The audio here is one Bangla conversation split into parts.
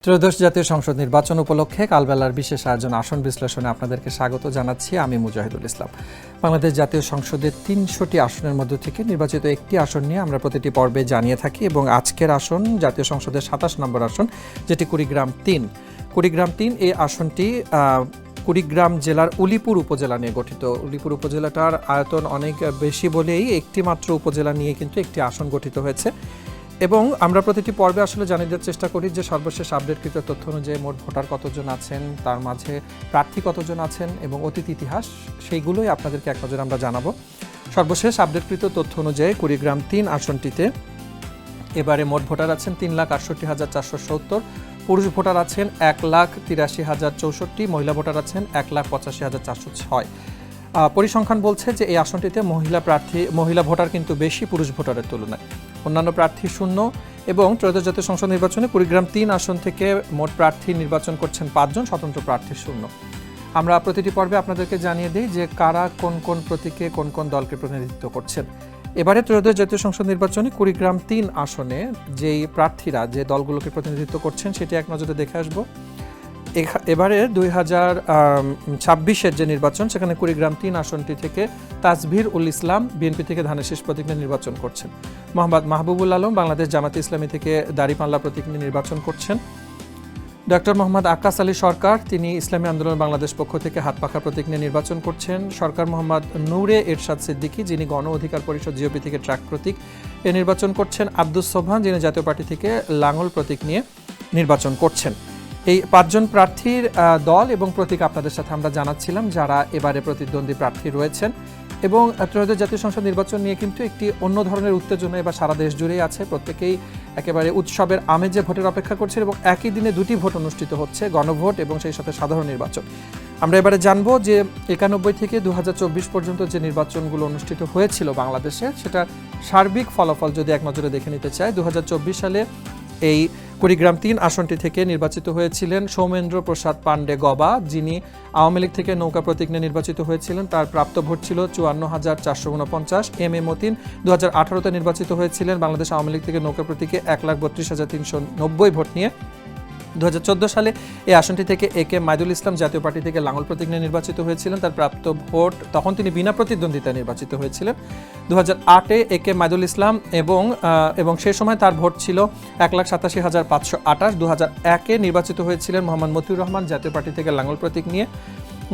ত্রয়োদশ জাতীয় সংসদ নির্বাচন উপলক্ষে কালবেলার বিশেষ আয়োজন আসন বিশ্লেষণে আপনাদেরকে স্বাগত জানাচ্ছি। আমি মুজাহিদুল ইসলাম। বাংলাদেশ জাতীয় সংসদের ৩০০টি আসনের মধ্য থেকে নির্বাচিত একটি আসন নিয়ে আমরা প্রতিটি পর্বে জানিয়ে থাকি এবং আজকের আসন জাতীয় সংসদের ২৭ নম্বর আসন, যেটি কুড়িগ্রাম-৩। কুড়িগ্রাম-৩ এই আসনটি কুড়িগ্রাম জেলার উলিপুর উপজেলা নিয়ে গঠিত। উলিপুর উপজেলাটার আয়তন অনেক বেশি বলেই একটি মাত্র উপজেলা নিয়ে কিন্তু একটি আসন গঠিত হয়েছে এবং আমরা প্রতিটি পর্বে আসলে জানিয়ে দেওয়ার চেষ্টা করি যে সর্বশেষ আপডেটকৃত তথ্য অনুযায়ী মোট ভোটার কতজন আছেন, তার মাঝে প্রার্থী কতজন আছেন এবং অতীত ইতিহাস, সেইগুলোই আপনাদেরকে এক নজরে আমরা জানাবো। সর্বশেষ আপডেটকৃত তথ্য অনুযায়ী কুড়িগ্রাম-৩ আসনটিতে এবারে মোট ভোটার আছেন ৩,৬৮,৪৭০, পুরুষ ভোটার আছেন 1,৮৩,০৬৪, মহিলা ভোটার আছেন 1,৮৫,৪০৬। পরিসংখ্যান বলছে যে এই আসনটিতে মহিলা ভোটার কিন্তু বেশি পুরুষ ভোটারের তুলনায়। অন্যান্য প্রার্থী শূন্য এবং ত্রয়োদশ জাতীয় সংসদ নির্বাচনে কুড়িগ্রাম-৩ আসন থেকে মোট প্রার্থী নির্বাচন করছেন ৫ জন, স্বতন্ত্র প্রার্থী শূন্য। আমরা প্রতিটি পর্বে আপনাদেরকে জানিয়ে দিই যে কারা কোন কোন প্রতীকে কোন কোন দলকে প্রতিনিধিত্ব করছেন। এবারে ত্রয়োদশ জাতীয় সংসদ নির্বাচনে কুড়িগ্রাম-৩ আসনে যেই প্রার্থীরা যে দলগুলোকে প্রতিনিধিত্ব করছেন সেটি এক নজরে দেখে আসবো। এবারে 2026-এর যে নির্বাচন, সেখানে কুড়িগ্রাম-৩ আসনটি থেকে তাজভির উল ইসলাম বিএনপি থেকে ধানের শীষ প্রতীক নিয়ে নির্বাচন করছেন। মোহাম্মদ মাহবুবুল আলম বাংলাদেশ জামাতে ইসলামী থেকে দাঁড়িপাল্লা প্রতীক নিয়ে নির্বাচন করছেন। ডক্টর মোহাম্মদ আক্কাস আলী সরকার, তিনি ইসলামী আন্দোলন বাংলাদেশ পক্ষ থেকে হাতপাখা প্রতীক নিয়ে নির্বাচন করছেন। সরকার মোহাম্মদ নূরে এরশাদ সিদ্দিকী, যিনি গণ অধিকার পরিষদ জিওপি থেকে ট্রাক প্রতীক এ নির্বাচন করছেন। আব্দুস সোবহান, যিনি জাতীয় পার্টি থেকে লাঙ্গল প্রতীক নিয়ে নির্বাচন করছেন। এই ৫ জন প্রার্থীর দল এবং প্রতীক আপনাদের সাথে আমরা জানাচ্ছিলাম যারা এবারে প্রতিদ্বন্দ্বী প্রার্থী রয়েছেন। এবং ত্রয়োদশ জাতীয় সংসদ নির্বাচন নিয়ে কিন্তু একটি অন্য ধরনের উত্তেজনা এবার সারা দেশ জুড়েই আছে। প্রত্যেকেই একেবারে উৎসবের আমেজে ভোটের অপেক্ষা করছে এবং একই দিনে দুটি ভোট অনুষ্ঠিত হচ্ছে, গণভোট এবং সেই সাথে সাধারণ নির্বাচন। আমরা এবারে জানবো যে ৯১ থেকে ২০২৪ পর্যন্ত যে নির্বাচনগুলো অনুষ্ঠিত হয়েছিল বাংলাদেশে, সেটার সার্বিক ফলাফল যদি এক নজরে দেখে নিতে চাই। ২০২৪ সালে এই কুড়িগ্রাম-৩ আসনটি থেকে নির্বাচিত হয়েছিলেন সৌমেন্দ্র প্রসাদ পাণ্ডে গবা, যিনি আওয়ামী লীগ থেকে নৌকা প্রতীক নিয়ে নির্বাচিত হয়েছিলেন। তার প্রাপ্ত ভোট ছিল ৫৪,৪৪৯। এম এ মতিন ২০১৮-তে নির্বাচিত হয়েছিলেন বাংলাদেশ আওয়ামী লীগ থেকে নৌকা প্রতীকে ১,৩২,৩৯০ ভোট নিয়ে। ২০১৪ সালে এই আসনটি থেকে এ কে মাইদুল ইসলাম জাতীয় পার্টি থেকে লাঙ্গল প্রতীক নিয়ে নির্বাচিত হয়েছিলেন। তার প্রাপ্ত ভোট, তখন তিনি বিনা প্রতিদ্বন্দ্বিতায় নির্বাচিত হয়েছিলেন। ২০০৮-এ এ কে মাইদুল ইসলাম এবং সেই সময় তার ভোট ছিল ১,৮৭,৫২৮। ২০০১-এ নির্বাচিত হয়েছিলেন মোহাম্মদ মতিউর রহমান জাতীয় পার্টি থেকে লাঙ্গল প্রতীক নিয়ে।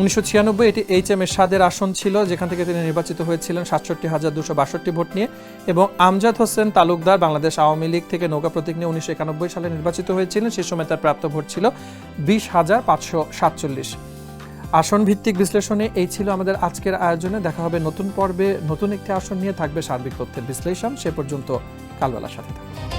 ১৯৯৬ এটি এইচ এম এরশাদের আসন ছিল, যেখান থেকে তিনি নির্বাচিত হয়েছিলেন ৬৭,২৬২ ভোট নিয়ে। এবং আমজাদ হোসেন তালুকদার বাংলাদেশ আওয়ামী লীগ থেকে নৌকা প্রতীক নিয়ে ১৯৯১ সালে নির্বাচিত হয়েছিলেন। সেই সময় তার প্রাপ্ত ভোট ছিল ২০,৫৪৭। আসন ভিত্তিক বিশ্লেষণে এই ছিল আমাদের আজকের আয়োজনে। দেখা হবে নতুন পর্বে নতুন একটি আসন নিয়ে, থাকবে সার্বিক তথ্যের বিশ্লেষণ। সে পর্যন্ত কালবেলার সাথে থাকুন।